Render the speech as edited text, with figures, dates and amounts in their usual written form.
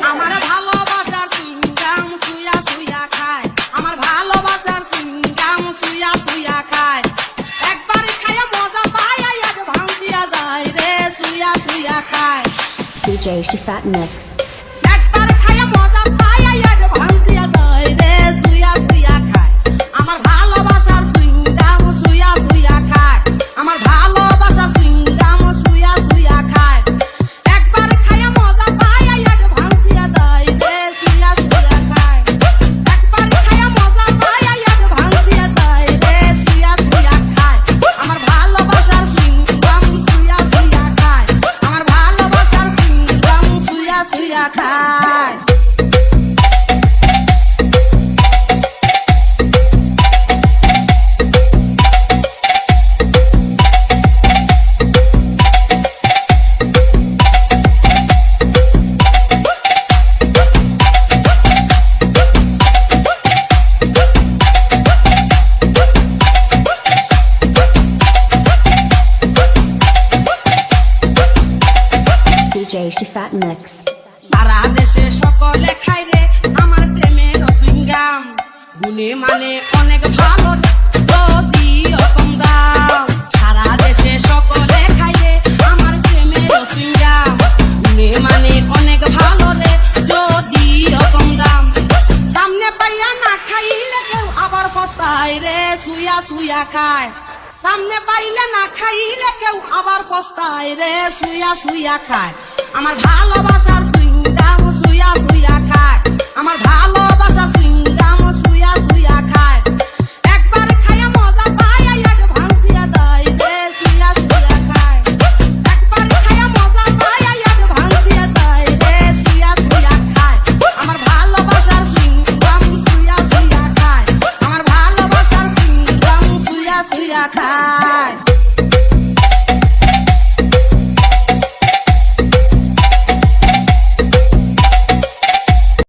আমার ভালোবাসার সিঙ্গাম সুয়া সুয়া খায়, আমার ভালোবাসার সিঙ্গাম সুয়া সুয়া খায়। একবার খাইয়া মজা পায় আজ ভাঙিয়া যায় রে সুয়া সুয়া খায়। DJ Shifat Mix. একবার খাইয়া মজা পায় আজ ভাঙিয়া যায় রে সুয়া সুয়া খায়। আমার ভালোবাসার সিঙ্গাম সুয়া সুয়া খায়, আমার ভালোবাসার সিঙ্গাম সুয়া সুয়া খায়। একবার খাইয়া মজা পায় আজ ভাঙিয়া যায় রে সুয়া সুয়া খায়। একবার খাইয়া মজা পায় আজ ভাঙিয়া যায় রে সুয়া সুয়া খায়। আমার ভালোবাসার সিঙ্গাম সুয়া সুয়া খায়, আমার ভালোবাসার সিঙ্গাম সুয়া সুয়া খায়। DJ Shifat Mix. সারা দেশে সকলে খায় রে আমার প্রেমের সিঙ্গাম। গুণে মানে অনেক ভালো যদি কম দাম। সারা দেশে সকলে খায় রে আমার প্রেমের সিঙ্গাম। গুণে মানে অনেক ভালো রে যদি কম দাম। সামনে পাইয়া না খাইলে কেউ আবার পস্তায় রে সুয়া সুয়া খায়। সামনে পাইলে না খাইলে কেউ আবার পস্তায় রে সুয়া সুয়া খায়। আমার ভালোবাসার সিঙ্গাম সুয়া সুয়া খায়, আমার ভালোবাসার সিঙ্গাম সুয়া সুয়া খায়। একবার খাইয়া মজা পায় আজ ভাঙিয়া যায় রে সুয়া সুয়া খায়। একবার খাইয়া মজা পায় আজ ভাঙিয়া যায় রে সুয়া সুয়া খায়। আমার ভালোবাসার সিঙ্গাম সুয়া সুয়া খায়, আমার ভালোবাসার সিঙ্গাম সুয়া সুয়া খায়।